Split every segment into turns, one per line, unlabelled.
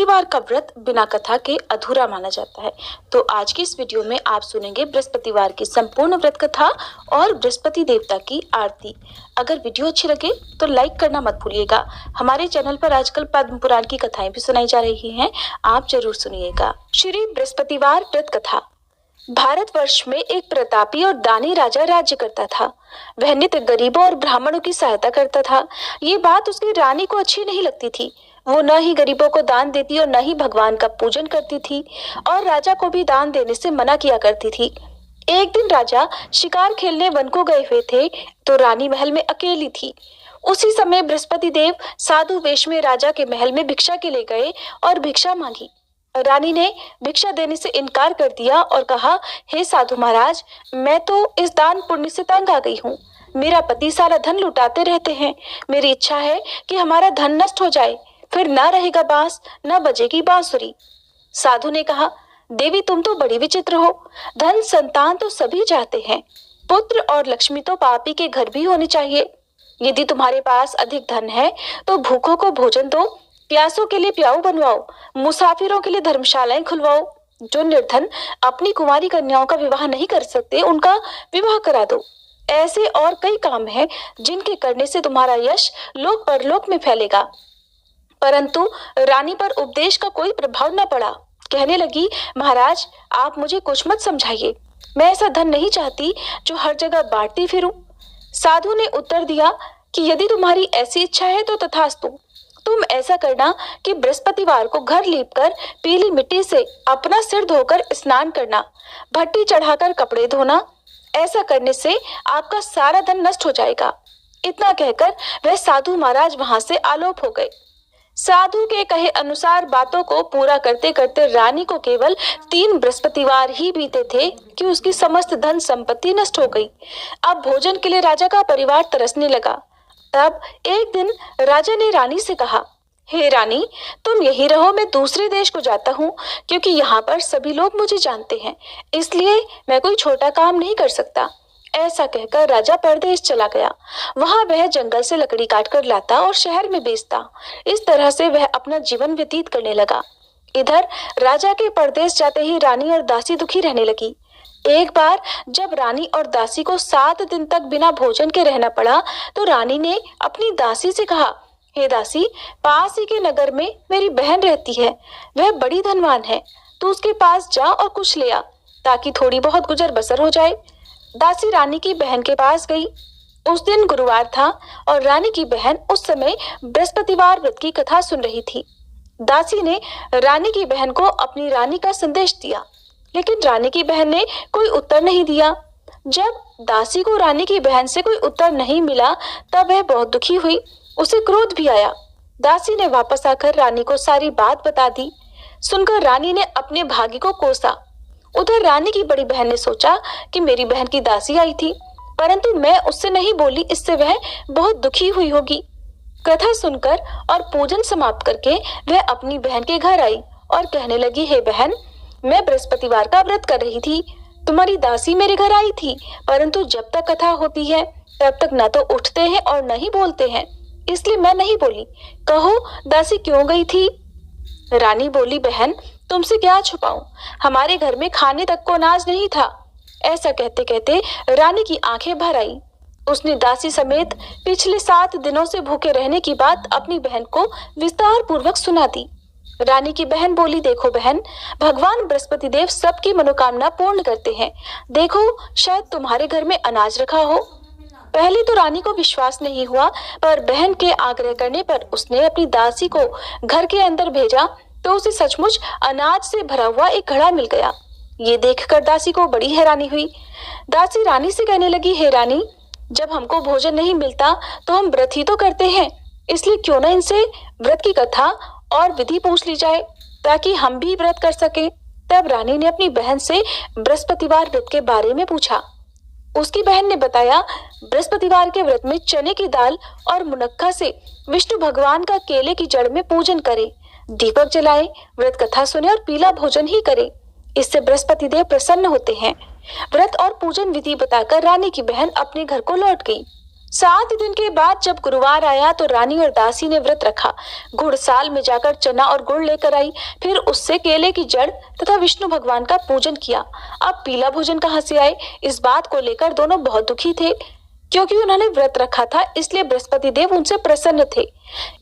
बृहस्पतिवार का व्रत बिना कथा के अधूरा माना जाता है। तो आज की इस वीडियो में आप सुनेंगे बृहस्पतिवार की संपूर्ण व्रत कथा और बृहस्पति देवता की आरती। अगर वीडियो अच्छी लगे तो लाइक करना मत भूलिएगा। हमारे चैनल पर आजकल पद्म पुराण की कथाएं भी सुनाई जा रही हैं, आप जरूर सुनिएगा। श्री बृहस्पतिवार व्रत कथा। भारतवर्ष में एक प्रतापी और दानी राजा राज्य करता था। वह नित्य गरीबों और ब्राह्मणों की सहायता करता था। ये बात उसकी रानी को अच्छी नहीं लगती थी। वो न ही गरीबों को दान देती और न ही भगवान का पूजन करती थी और राजा को भी दान देने से मना किया करती थी। एक दिन राजा शिकार खेलने वन को गए हुए थे तो रानी महल में अकेली थी। उसी समय बृहस्पति देव साधु वेश में राजा के महल में भिक्षा के लिए गए और भिक्षा मांगी। रानी ने भिक्षा देने से इनकार कर दिया और कहा, हे साधु महाराज, मैं तो इस दान पुण्य से तंग आ गई हूँ। मेरा पति सारा धन लुटाते रहते हैं। मेरी इच्छा है कि हमारा धन नष्ट हो जाए, फिर ना रहेगा बांस, न बजेगी बांसुरी। साधु ने कहा, देवी तुम तो बड़ी विचित्र हो। धन संतान तो सभी चाहते हैं, पुत्र और लक्ष्मी तो पापी के घर भी होने चाहिए। यदि तुम्हारे पास अधिक धन है तो भूखों को भोजन दो, प्यासों के लिए प्याऊ बनवाओ, मुसाफिरों के लिए धर्मशालाएं खुलवाओ। जो निर्धन अपनी कुंवारी कन्याओं का विवाह नहीं कर सकते उनका विवाह करा दो। ऐसे और कई काम हैं जिनके करने से तुम्हारा यश लोक परलोक में फैलेगा। परंतु रानी पर उपदेश का कोई प्रभाव न पड़ा। कहने लगी, महाराज आप मुझे कुछ मत समझाइए। मैं ऐसा धन नहीं चाहती जो हर जगह बांटती फिरूं। साधु ने उत्तर दिया कि यदि तुम्हारी ऐसी इच्छा है तो तथास्तु। तुम ऐसा करना कि बृहस्पतिवार को घर लीपकर पीली मिट्टी से अपना सिर धोकर स्नान करना, भट्टी चढ़ाकर कपड़े धोना। ऐसा करने से आपका सारा धन नष्ट हो जाएगा। इतना कहकर वह साधु महाराज वहां से आलोप हो गए। साधु के कहे अनुसार बातों को पूरा करते करते रानी को केवल 3 बृहस्पतिवार ही बीते थे कि उसकी समस्त धन संपत्ति नष्ट हो गई। अब भोजन के लिए राजा का परिवार तरसने लगा। तब एक दिन राजा ने रानी से कहा, हे रानी, तुम यही रहो, मैं दूसरे देश को जाता हूँ, क्योंकि यहाँ पर सभी लोग मुझे जानते हैं, इसलिए मैं कोई छोटा काम नहीं कर सकता। ऐसा कहकर राजा परदेश चला गया। वहां वह जंगल से लकड़ी काट कर लाता और शहर में बेचता। इस तरह से वह अपना जीवन व्यतीत करने लगा। इधर राजा के परदेश जाते ही रानी और दासी दुखी रहने लगी। एक बार जब रानी और दासी को 7 दिन तक बिना भोजन के रहना पड़ा तो रानी ने अपनी दासी से कहा, हे दासी, पास ही के नगर में मेरी बहन रहती है, वह बड़ी धनवान है। तू उसके पास जा और कुछ ले आ, ताकि थोड़ी बहुत गुजर बसर हो जाए। दासी रानी की बहन के पास गई। उस दिन गुरुवार था और रानी की बहन उस समय बृहस्पतिवार व्रत की कथा सुन रही थी। दासी ने रानी की बहन को अपनी रानी का संदेश दिया, लेकिन रानी की बहन ने कोई उत्तर नहीं दिया। जब दासी को रानी की बहन से कोई उत्तर नहीं मिला तब वह बहुत दुखी हुई। उसे क्रोध भी आया। दासी ने वापस आकर रानी को सारी बात बता दी। सुनकर रानी ने अपने भाग्य को कोसा। उधर रानी की बड़ी बहन ने सोचा कि मेरी बहन की दासी आई थी, परंतु मैं उससे नहीं बोली, इससे वह बहुत दुखी हुई होगी। कथा सुनकर और पूजन समाप्त करके वह अपनी बहन के घर आई और कहने लगी, हे बहन, मैं बृहस्पतिवार का व्रत कर रही थी। तुम्हारी दासी मेरे घर आई थी, परंतु जब तक कथा होती है तब तक न तो उठते हैं और न ही बोलते हैं, इसलिए मैं नहीं बोली। कहो दासी क्यों गई थी? रानी बोली, बहन तुमसे क्या छुपाऊं, हमारे घर में खाने तक को अनाज नहीं था। ऐसा कहते कहते रानी की आंखें भर आई। उसने दासी समेत पिछले 7 दिनों से भूखे रहने की बात अपनी बहन को विस्तार पूर्वक सुना दी। रानी की बहन बोली, देखो बहन, भगवान बृहस्पति देव सबकी मनोकामना पूर्ण करते हैं। देखो शायद तुम्हारे घर में अनाज रखा हो। पहले तो रानी को विश्वास नहीं हुआ, पर बहन के आग्रह करने पर उसने अपनी दासी को घर के अंदर भेजा तो उसे सचमुच अनाज से भरा हुआ एक घड़ा मिल गया। ये देखकर दासी को बड़ी हैरानी हुई। दासी रानी से कहने लगी, हे रानी, जब हमको भोजन नहीं मिलता तो हम व्रत ही तो करते हैं, इसलिए क्यों ना इनसे व्रत की कथा और विधि पूछ ली जाए ताकि हम भी व्रत कर सके। तब रानी ने अपनी बहन से बृहस्पतिवार व्रत के बारे में पूछा। उसकी बहन ने बताया, बृहस्पतिवार के व्रत में चने की दाल और मुनक्का से विष्णु भगवान का केले की जड़ में पूजन करे, दीपक जलाए, व्रत कथा सुने और पीला भोजन ही करे। इससे बृहस्पति देव प्रसन्न होते हैं। व्रत और पूजन विधि बताकर रानी की बहन अपने घर को लौट गई। 7 दिन के बाद जब गुरुवार आया तो रानी और दासी ने व्रत रखा। घुड़साल में जाकर चना और गुड़ लेकर आई, फिर उससे केले की जड़ तथा विष्णु भगवान का पूजन किया। अब पीला भोजन कहाँ से आए, इस बात को लेकर दोनों बहुत दुखी थे। क्योंकि उन्होंने व्रत रखा था, इसलिए बृहस्पति देव उनसे प्रसन्न थे।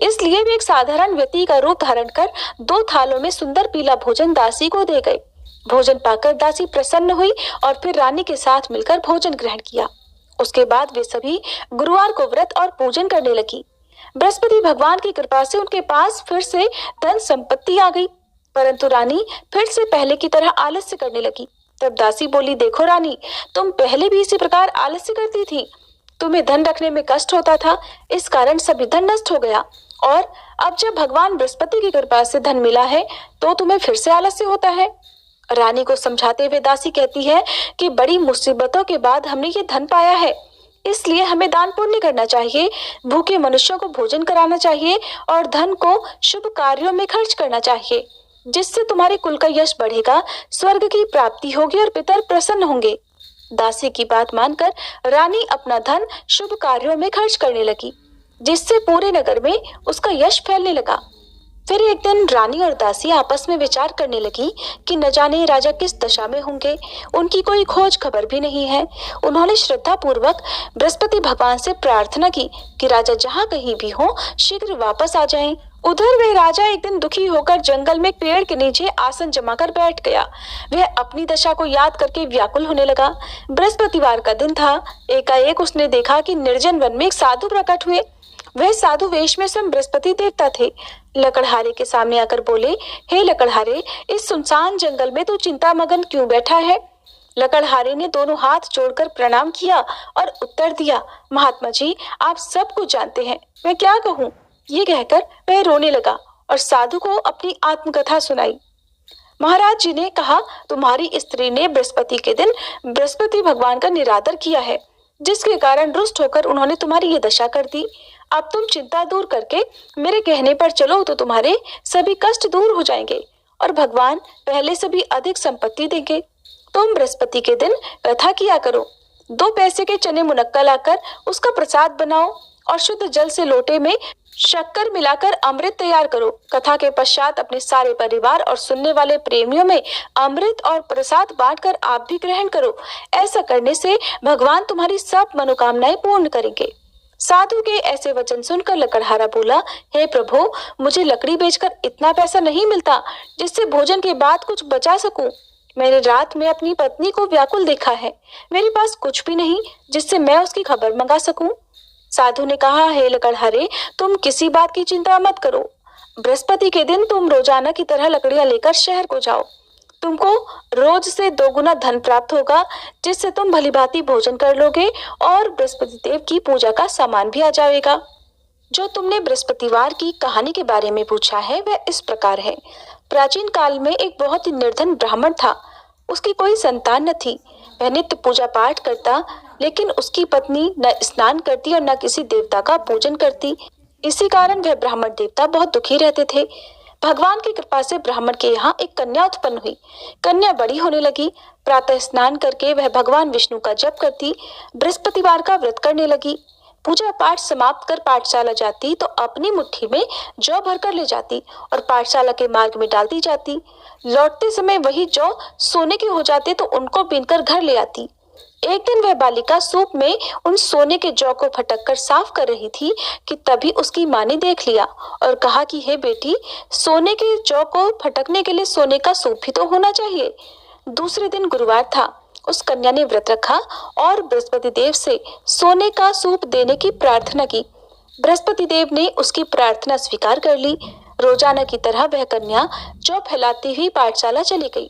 इसलिए वे एक साधारण व्यक्ति का रूप धारण कर 2 थालों में सुंदर पीला भोजन दासी को दे गए। भोजन पाकर दासी प्रसन्न हुई और फिर रानी के साथ मिलकर भोजन ग्रहण किया। उसके बाद वे सभी गुरुवार को व्रत और पूजन करने लगी। बृहस्पति भगवान की कृपा से उनके पास फिर से धन संपत्ति आ गई, परंतु रानी फिर से पहले की तरह आलस्य करने लगी। तब दासी बोली, देखो रानी, तुम पहले भी इसी प्रकार आलस्य करती थी। तुम्हें धन रखने में कष्ट होता था, इस कारण सभी धन नष्ट हो गया, और अब जब भगवान बृहस्पति की कृपा से धन मिला है तो तुम्हें फिर से आलस्य होता है। रानी को समझाते हुए दासी कहती है कि बड़ी मुसीबतों के बाद हमने ये धन पाया है, इसलिए हमें दान पुण्य करना चाहिए, भूखे मनुष्यों को भोजन कराना चाहिए और धन को शुभ कार्यों में खर्च करना चाहिए, जिससे तुम्हारे कुल का यश बढ़ेगा, स्वर्ग की प्राप्ति होगी और पितर प्रसन्न होंगे। दासी की बात मानकर रानी अपना धन शुभ कार्यों में खर्च करने लगी, जिससे पूरे नगर में उसका यश फैलने लगा। फिर एक दिन रानी और दासी आपस में विचार करने लगी कि न जाने राजा किस दशा में होंगे, उनकी कोई खोज खबर भी नहीं है। उन्होंने श्रद्धा पूर्वक बृहस्पति भगवान से प्रार्थना की कि राजा जहाँ कहीं भी हो शीघ्र वापस आ जाएं। उधर वह राजा एक दिन दुखी होकर जंगल में पेड़ के नीचे आसन जमाकर बैठ गया। वह अपनी दशा को याद करके व्याकुल होने लगा। बृहस्पतिवार का दिन था। एकाएक उसने देखा कि निर्जन वन में एक साधु प्रकट हुए। वह साधु वेश में स्वयं बृहस्पति देवता थे। लकड़हारे के सामने आकर बोले, हे लकड़हारे, इस सुनसान जंगल में तू चिंता मगन क्यों बैठा है? लकड़हारे ने दोनों हाथ जोड़कर प्रणाम किया और उत्तर दिया, महात्मा जी, आप सब कुछ जानते हैं, मैं क्या कहूँ? ये कहकर वह रोने लगा और साधु को अपनी आत्मकथा सुनाई। महाराज जी ने कहा, तुम्हारी स्त्री ने बृहस्पति के दिन बृहस्पति भगवान का निरादर किया है, जिसके कारण रुष्ट होकर उन्होंने तुम्हारी ये दशा कर दी। अब तुम चिंता दूर करके मेरे कहने पर चलो तो तुम्हारे सभी कष्ट दूर हो जाएंगे और भगवान पहले से भी अधिक संपत्ति देंगे। तुम बृहस्पति के दिन कथा किया करो। 2 पैसे के चने मुनक्का लाकर उसका प्रसाद बनाओ और शुद्ध जल से लोटे में शक्कर मिलाकर अमृत तैयार करो। कथा के पश्चात अपने सारे परिवार और सुनने वाले प्रेमियों में अमृत और प्रसाद बांटकर आप भी ग्रहण करो। ऐसा करने से भगवान तुम्हारी सब मनोकामनाएं पूर्ण करेंगे। साधु के ऐसे वचन सुनकर लकड़हारा बोला, हे प्रभु, मुझे लकड़ी बेचकर इतना पैसा नहीं मिलता जिससे भोजन के बाद कुछ बचा सकूं। मैंने रात में अपनी पत्नी को व्याकुल देखा है। मेरे पास कुछ भी नहीं जिससे मैं उसकी खबर मंगा सकूं। साधु ने कहा, हे लकड़हारे, तुम किसी बात की चिंता मत करो। बृहस्पति के दिन तुम रोजाना की तरह लकड़ियां लेकर शहर को जाओ। तुमको रोज से 2 गुना धन प्राप्त होगा, जिससे तुम भलीभांति भोजन कर लोगे और बृहस्पति देव की पूजा का सामान भी आ जाएगा। जो तुमने बृहस्पतिवार की कहानी के बारे में पूछा है वह इस प्रकार है। प्राचीन काल में एक बहुत ही निर्धन ब्राह्मण था। उसकी कोई संतान न थी। वह नित्य पूजा पाठ करता, लेकिन उसकी पत्नी न स्नान करती और न किसी देवता का पूजन करती। इसी कारण वह ब्राह्मण देवता बहुत दुखी रहते थे। भगवान की कृपा से ब्राह्मण के यहाँ एक कन्या उत्पन्न हुई। कन्या बड़ी होने लगी। प्रातः स्नान करके वह भगवान विष्णु का जप करती, बृहस्पतिवार का व्रत करने लगी। पूजा पाठ समाप्त कर पाठशाला जाती तो अपनी मुट्ठी में जौ भरकर ले जाती और पाठशाला के मार्ग में डालती जाती। लौटते समय वही जौ सोने के हो जाते तो उनको बीनकर घर ले आती। एक दिन वह बालिका सूप में उन सोने के जौ को फटक कर साफ कर रही थी कि तभी उसकी माँ ने देख लिया और कहा कि हे बेटी, सोने के जौ को फटकने के लिए सोने का सूप भी तो होना चाहिए। दूसरे दिन गुरुवार था। उस कन्या ने व्रत रखा और बृहस्पति देव से सोने का सूप देने की प्रार्थना की। बृहस्पति देव ने उसकी प्रार्थना स्वीकार कर ली। रोजाना की तरह वह कन्या जौ फैलाती हुई पाठशाला चली गई।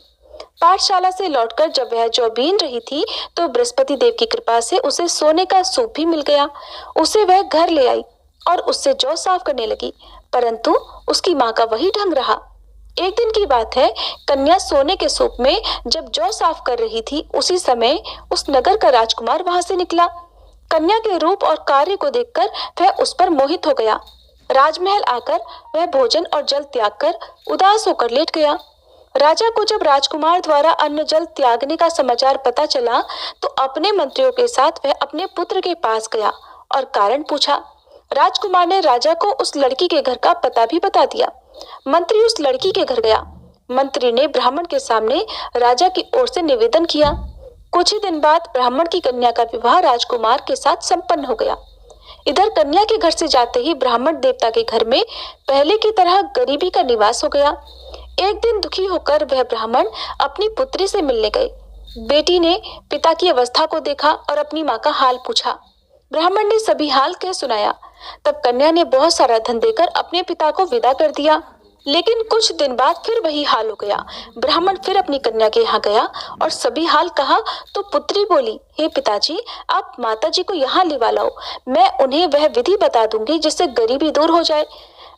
पाठशाला से लौटकर जब वह जौ बीन रही थी तो बृहस्पति देव की कृपा से उसे सोने का सूप भी मिल गया। उसे वह घर ले आई और उससे जौ साफ करने लगी, परंतु उसकी माँ का वही ढंग रहा। एक दिन की बात है, कन्या सोने के सूप में जब जौ साफ कर रही थी, उसी समय उस नगर का राजकुमार वहां से निकला। कन्या के रूप और कार्य को देखकर वह उस पर मोहित हो गया। राजमहल आकर वह भोजन और जल त्याग कर उदास होकर लेट गया। राजा को जब राजकुमार द्वारा अन्न जल त्यागने का समाचार पता चला तो अपने मंत्रियों के साथ वह अपने पुत्र के पास गया और कारण पूछा। राजकुमार ने राजा को उस लड़की के घर का पता भी बता दिया। मंत्री उस लड़की के घर गया। मंत्री ने ब्राह्मण के सामने राजा की ओर से निवेदन किया। कुछ ही दिन बाद ब्राह्मण की कन्या का विवाह राजकुमार के साथ संपन्न हो गया। इधर कन्या के घर से जाते ही ब्राह्मण देवता के घर में पहले की तरह गरीबी का निवास हो गया। एक दिन दुखी होकर वह ब्राह्मण अपनी पुत्री से मिलने गए। बेटी ने पिता की अवस्था को देखा और अपनी माँ का हाल पूछा। ब्राह्मण ने सभी हाल कह सुनाया। तब कन्या ने बहुत सारा धन देकर अपने पिता को विदा कर दिया। लेकिन कुछ दिन बाद फिर वही हाल हो गया। ब्राह्मण फिर अपनी कन्या के यहाँ गया और सभी हाल कहा तो पुत्री बोली, हे पिताजी, आप माताजी को यहाँ लिवा लाओ, मैं उन्हें वह विधि बता दूंगी जिससे गरीबी दूर हो जाए।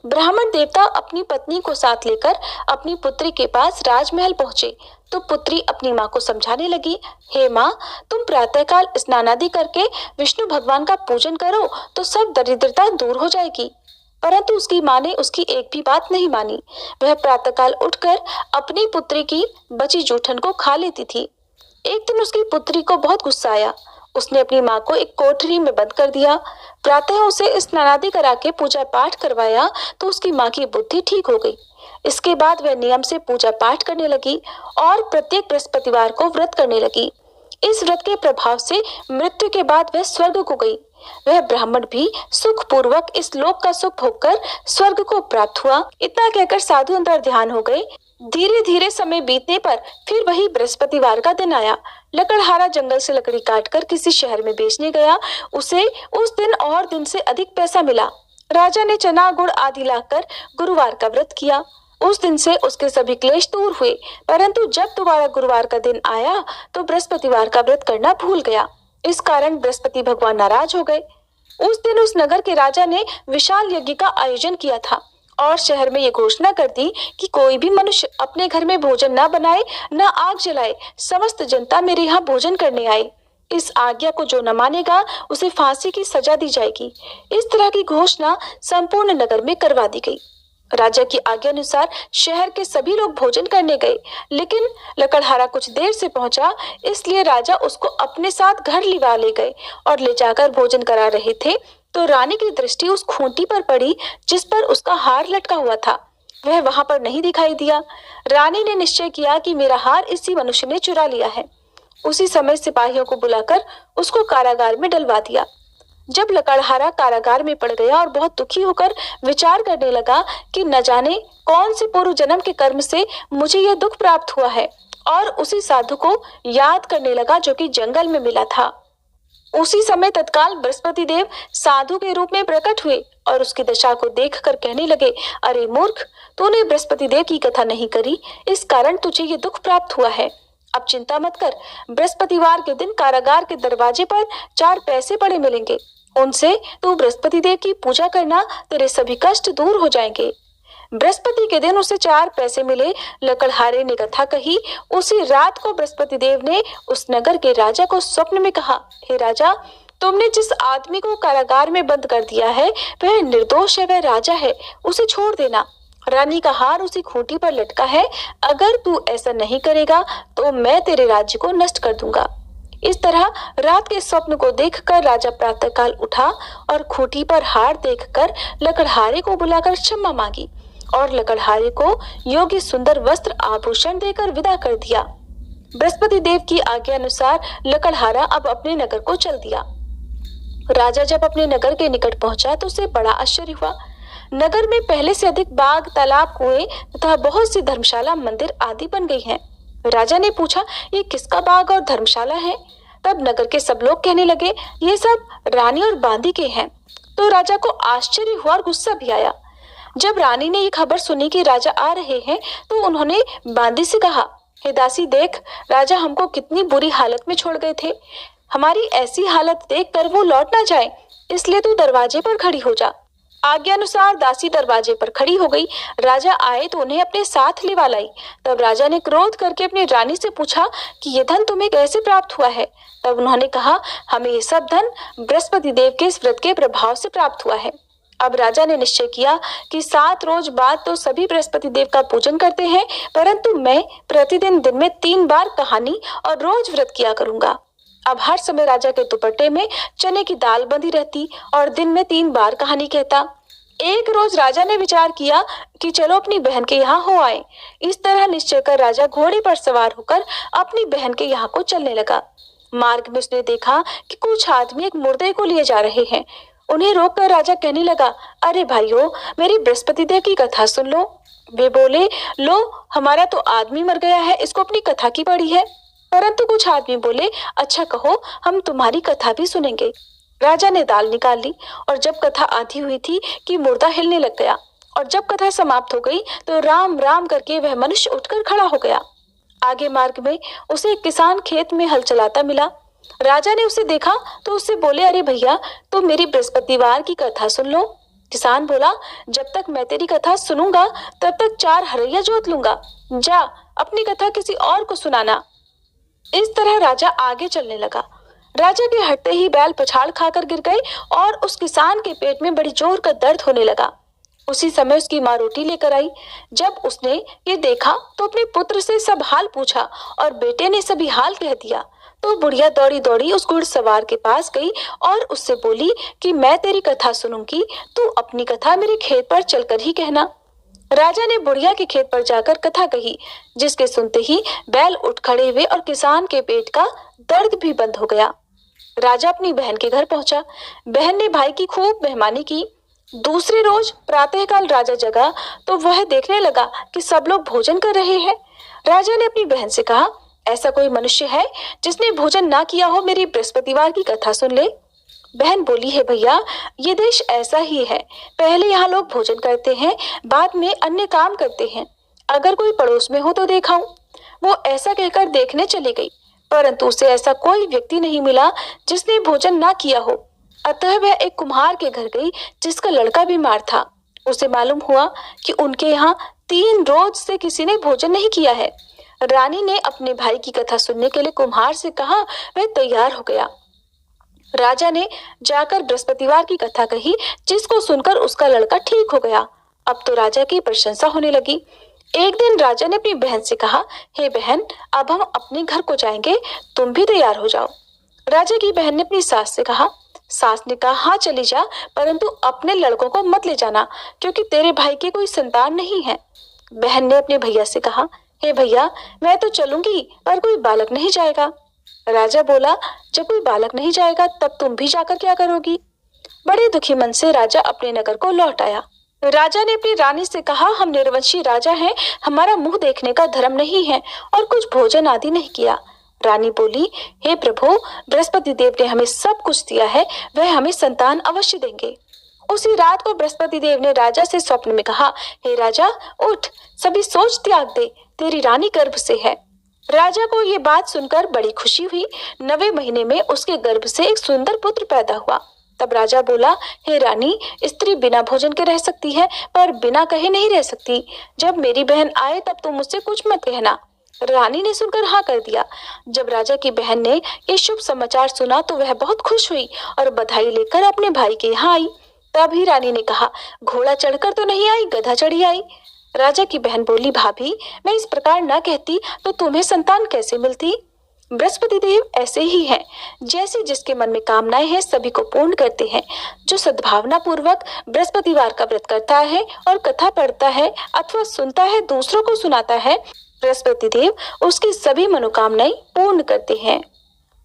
ब्राह्मण देवता अपनी पत्नी को साथ लेकर अपनी पुत्री के पास राजमहल पहुंचे तो पुत्री अपनी माँ को समझाने लगी, हे माँ, तुम प्रातःकाल स्नानादि करके विष्णु भगवान का पूजन करो तो सब दरिद्रता दूर हो जाएगी। परंतु उसकी माँ ने उसकी एक भी बात नहीं मानी। वह प्रातःकाल उठकर अपनी पुत्री की बची जूठन को खा लेती थी। एक दिन उसकी पुत्री को बहुत गुस्सा आया। उसने अपनी माँ को एक कोठरी में बंद कर दिया। प्रातः उसे स्नानादि करा के पूजा पाठ करवाया तो उसकी माँ की बुद्धि ठीक हो गई। इसके बाद वह नियम से पूजा पाठ करने लगी और प्रत्येक बृहस्पतिवार को व्रत करने लगी। इस व्रत के प्रभाव से मृत्यु के बाद वह स्वर्ग को गई। वह ब्राह्मण भी सुख पूर्वक इस लोक का सुख भोगकर स्वर्ग को प्राप्त हुआ। इतना कहकर साधु अंतर ध्यान हो गए। धीरे धीरे समय बीतने पर फिर वही बृहस्पतिवार का दिन आया। लकड़हारा जंगल से लकड़ी काटकर किसी शहर में बेचने गया। उसे उस दिन और दिन से अधिक पैसा मिला। राजा ने चना गुड़ आदि लाकर गुरुवार का व्रत किया। उस दिन से उसके सभी क्लेश दूर हुए। परंतु जब दोबारा गुरुवार का दिन आया तो बृहस्पतिवार का व्रत करना भूल गया। इस कारण बृहस्पति भगवान नाराज हो गए। उस दिन उस नगर के राजा ने विशाल यज्ञ का आयोजन किया था और शहर में ये घोषणा कर दी कि कोई भी मनुष्य अपने घर में भोजन न बनाए, न आग जलाए। समस्त जनता मेरे यहाँ भोजन करने आए। इस आज्ञा को जो न मानेगा उसे फांसी की सजा दी जाएगी। इस तरह की घोषणा संपूर्ण नगर में करवा दी गई। राजा की आज्ञा अनुसार शहर के सभी लोग भोजन करने गए, लेकिन लकड़हारा कुछ देर से पहुंचा, इसलिए राजा उसको अपने साथ घर लिवा ले गए और ले जाकर भोजन करा रहे थे तो रानी की दृष्टि उस खूंटी पर पड़ी जिस पर उसका हार लटका हुआ था। वह वहां पर नहीं दिखाई दिया। रानी ने निश्चय किया कि मेरा हार इसी मनुष्य ने चुरा लिया है। उसी समय सिपाहियों को बुलाकर उसको कारागार में डलवा दिया। जब लकड़हारा कारागार में पड़ गया और बहुत दुखी होकर विचार करने लगा कि न जाने कौन से पूर्व जन्म के कर्म से मुझे यह दुख प्राप्त हुआ है, और उसी साधु को याद करने लगा जो कि जंगल में मिला था। उसी समय तत्काल बृहस्पति देव साधु के रूप में प्रकट हुए और उसकी दशा को देखकर कहने लगे, अरे मूर्ख, तूने बृहस्पति देव की कथा नहीं करी, इस कारण तुझे ये दुख प्राप्त हुआ है। अब चिंता मत कर, बृहस्पतिवार के दिन कारागार के दरवाजे पर 4 पैसे पड़े मिलेंगे। उनसे तू बृहस्पति देव की पूजा करना, तेरे सभी कष्ट दूर हो जाएंगे। बृहस्पति के दिन उसे 4 पैसे मिले। लकड़हारे ने कथा कही। उसी रात को बृहस्पति देव ने उस नगर के राजा को स्वप्न में कहा, हे राजा, तुमने जिस आदमी को कारागार में बंद कर दिया है वह निर्दोष है, वह राजा है, उसे छोड़ देना। रानी का हार उसी खूंटी पर लटका है। अगर तू ऐसा नहीं करेगा तो मैं तेरे राज्य को नष्ट कर दूंगा। इस तरह रात के स्वप्न को देखकर राजा प्रातःकाल उठा और खूंटी पर हार देखकर लकड़हारे को बुलाकर क्षमा मांगी और लकड़हारे को योग्य सुंदर वस्त्र आभूषण देकर विदा कर दिया। बृहस्पति देव की आज्ञा अनुसार लकड़हारा अब अपने नगर को चल दिया। राजा जब अपने नगर के निकट पहुंचा तो उसे बड़ा आश्चर्य हुआ। नगर में पहले से अधिक बाग, तालाब, कुएं तथा बहुत सी धर्मशाला, मंदिर आदि बन गई हैं। राजा ने पूछा, ये किसका बाग और धर्मशाला है? तब नगर के सब लोग कहने लगे, ये सब रानी और बांदी के हैं। तो राजा को आश्चर्य हुआ और गुस्सा भी आया। जब रानी ने ये खबर सुनी कि राजा आ रहे हैं तो उन्होंने बांदी से कहा, हे दासी, देख, राजा हमको कितनी बुरी हालत में छोड़ गए थे। हमारी ऐसी हालत देखकर वो लौट ना जाए, इसलिए तू दरवाजे पर खड़ी हो जा। आज्ञा अनुसार दासी दरवाजे पर खड़ी हो गई। राजा आए तो उन्हें अपने साथ लिवा लाई। तब राजा ने क्रोध करके अपनी रानी से पूछा कि ये धन तुम्हें कैसे प्राप्त हुआ है? तब उन्होंने कहा, हमें ये सब धन बृहस्पति देव के इस व्रत के प्रभाव से प्राप्त हुआ है। अब राजा ने निश्चय किया कि 7 रोज बाद तो सभी बृहस्पति देव का पूजन करते हैं, परंतु मैं प्रतिदिन दिन में 3 बार कहानी और रोज व्रत किया करूंगा। अब हर समय राजा के दुपट्टे में चने की दाल बंधी रहती और दिन में 3 बार कहानी कहता। एक रोज राजा ने विचार किया कि चलो अपनी बहन के यहाँ हो आए। इस तरह निश्चय कर राजा घोड़े पर सवार होकर अपनी बहन के यहाँ को चलने लगा। मार्ग में उसने देखा कि कुछ आदमी एक मुर्दे को लिए जा रहे हैं। उन्हें रोककर राजा कहने लगा, अरे भाइयों, मेरी बृहस्पति देव की कथा सुन लो। वे बोले, लो, हमारा तो आदमी मर गया है, इसको अपनी कथा की पड़ी है। परंतु कुछ आदमी बोले, अच्छा कहो, हम तुम्हारी कथा भी सुनेंगे। राजा ने दाल निकाल ली और जब कथा आधी हुई थी कि मुर्दा हिलने लग गया और जब कथा समाप्त हो गई तो राम राम करके वह मनुष्य उठकर खड़ा हो गया। आगे मार्ग में उसे एक किसान खेत में हल चलाता मिला। राजा ने उसे देखा तो उससे बोले, अरे भैया, तुम मेरी बृहस्पतिवार की कथा सुन लो। किसान बोला, जब तक मैं तेरी कथा सुनूंगा तब तक 4 हरैया जोत लूंगा। जा, अपनी कथा किसी और को सुनाना। इस तरह राजा आगे चलने लगा। राजा के हटते ही बैल पछाड़ खाकर गिर गए और उस किसान के पेट में बड़ी जोर का दर्द होने लगा। उसी समय उसकी माँ रोटी लेकर आई। जब उसने ये देखा तो अपने पुत्र से सब हाल पूछा और बेटे ने सभी हाल कह दिया। तो बुढ़िया दौड़ी दौड़ी उस घुड़सवार के पास गई और उससे बोली कि मैं तेरी कथा सुनूंगी, तू अपनी कथा मेरे खेत पर चलकर ही कहना। राजा ने बुढ़िया के खेत पर जाकर कथा कही, जिसके सुनते ही बैल उठ खड़े हुए और किसान के पेट का दर्द भी बंद हो गया। राजा अपनी बहन के घर पहुंचा। बहन ने भाई की खूब मेहमानी की। दूसरे रोज प्रातःकाल राजा जगा तो वह देखने लगा कि सब लोग भोजन कर रहे हैं। राजा ने अपनी बहन से कहा, ऐसा कोई मनुष्य है जिसने भोजन ना किया हो, मेरी बृहस्पतिवार की कथा सुन ले। बहन बोली, है भैया, ये देश ऐसा ही है। पहले यहाँ लोग भोजन करते हैं, बाद में अन्य काम करते हैं। अगर कोई पड़ोस में हो तो देखाऊं। वो ऐसा कहकर देखने चली गई, परंतु उसे ऐसा कोई व्यक्ति नहीं मिला जिसने भोजन ना किया हो। अतः वह एक कुम्हार के घर गई जिसका लड़का बीमार था। उसे मालूम हुआ कि उनके यहाँ 3 रोज से किसी ने भोजन नहीं किया है। रानी ने अपने भाई की कथा सुनने के लिए कुम्हार से कहा। वह तैयार हो गया। राजा ने जाकर बृहस्पतिवार की कथा कही, जिसको सुनकर उसका लड़का ठीक हो गया। अब तो राजा की प्रशंसा होने लगी। एक दिन राजा ने अपनी बहन से कहा, हे बहन, अब हम अपने घर को जाएंगे, तुम भी तैयार हो जाओ। राजा की बहन ने अपनी सास से कहा। सास ने कहा, हाँ चली जा, परंतु अपने लड़कों को मत ले जाना, क्योंकि तेरे भाई की कोई संतान नहीं है। बहन ने अपने भैया से कहा, हे भैया, मैं तो चलूंगी, पर कोई बालक नहीं जाएगा। राजा बोला, जब कोई बालक नहीं जाएगा तब तुम भी जाकर क्या करोगी। बड़े दुखी मन से राजा अपने नगर को लौट आया। राजा ने अपनी रानी से कहा, हम निर्वंशी राजा हैं, हमारा मुंह देखने का धर्म नहीं है और कुछ भोजन आदि नहीं किया। रानी बोली, हे प्रभु, बृहस्पति देव ने हमें सब कुछ दिया है, वह हमें संतान अवश्य देंगे। उसी रात को बृहस्पति देव ने राजा से स्वप्न में कहा, हे राजा, उठ, सभी सोच त्याग दे, तेरी रानी गर्भ से है। राजा को ये बात सुनकर बड़ी खुशी हुई। 9वें महीने में उसके गर्भ से एक सुंदर पुत्र पैदा हुआ। तब राजा बोला, हे रानी, स्त्री बिना भोजन के रह सकती है, पर बिना कहे नहीं रह सकती। जब मेरी बहन आए तब तुम मुझसे कुछ मत कहना। रानी ने सुनकर हाँ कर दिया। जब राजा की बहन ने ये शुभ समाचार सुना तो वह बहुत खुश हुई और बधाई लेकर अपने भाई के यहाँ आई। तभी रानी ने कहा, घोड़ा चढ़कर तो नहीं आई, गधा चढ़ी आई। राजा की बहन बोली, भाभी, मैं इस प्रकार न कहती तो तुम्हें संतान कैसे मिलती। बृहस्पति देव ऐसे ही हैं, जैसे जिसके मन में कामनाएं हैं सभी को पूर्ण करते हैं। जो सद्भावना पूर्वक बृहस्पतिवार का व्रत करता है और कथा पढ़ता है अथवा सुनता है, दूसरों को सुनाता है, बृहस्पति देव उसकी सभी मनोकामनाएं पूर्ण करते हैं।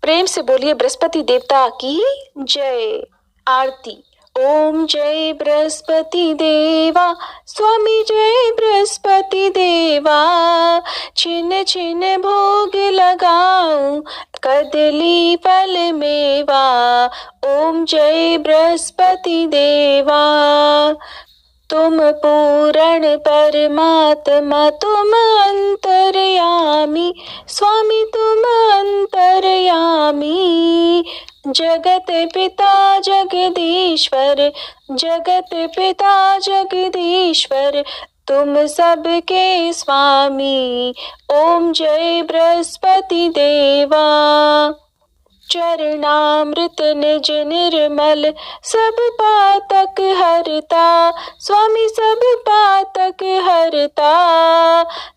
प्रेम से बोलिए बृहस्पति देवता की जय। आरती। ओम जय बृहस्पति देवा, स्वामी जय बृहस्पति देवा, छिन छिन भोग लगाऊं, कदली फल मेवा। ओम जय बृहस्पति देवा। तुम पूर्ण परमात्मा, तुम अंतर्यामी, स्वामी तुम अंतर्यामी। जगत पिता जगदीश्वर, जगत पिता जगदीश्वर, तुम सबके स्वामी। ओम जय बृहस्पति देवा। चरणामृत निज निर्मल, सब पातक हरता, स्वामी सब पातक हरता।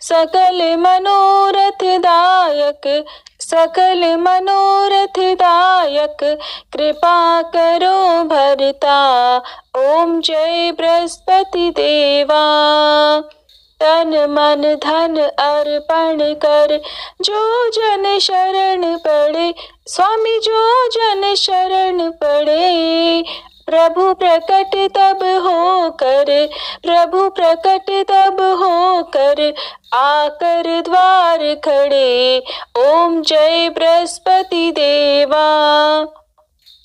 सकल मनोरथ दायक, सकल मनोरथ दायक कृपा करो भरता। ओम जय बृहस्पति देवा। तन मन धन अर्पण कर जो जन शरण पड़े, स्वामी जो जन शरण पड़े। प्रभु प्रकट तब होकर, प्रभु प्रकट तब होकर आकर द्वार खड़े। ओम जय बृहस्पति देवा।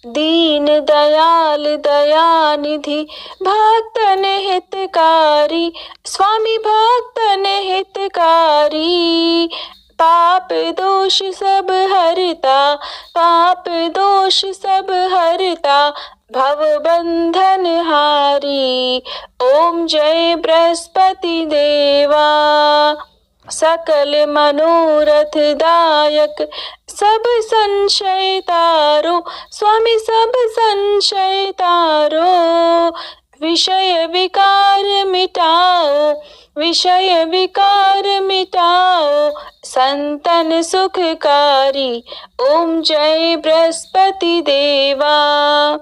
दीन दयाल दयानिधि भक्तन हितकारी, स्वामी भक्तन हितकारी। पाप दोष सब हरता, पाप दोष सब हरता, भव बंधन हारी। ओम जय बृहस्पति देवा। सकल मनोरथ दायक सब संशय तारो, स्वामी सब संशय तारो। विषय विकार मिटाओ, विषय विकार मिटाओ, संतन सुखकारी। ओम जय बृहस्पति देवा।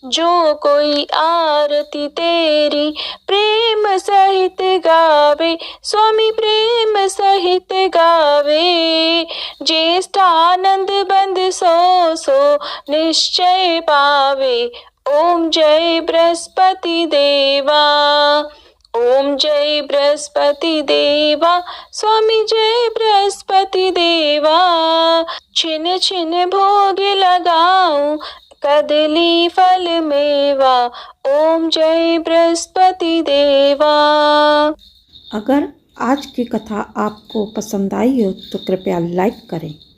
जो कोई आरती तेरी प्रेम सहित गावे, स्वामी प्रेम सहित गावे। ज्येष्ठानंद बंद सो सो निश्चय पावे। ओम जय बृहस्पति देवा। ओम जय बृहस्पति देवा, स्वामी जय बृहस्पति देवा। छिन छिन भोग लगाऊं कदली फल मेवा। ओम जय बृहस्पति देवा।
अगर आज की कथा आपको पसंद आई हो तो कृपया लाइक करें।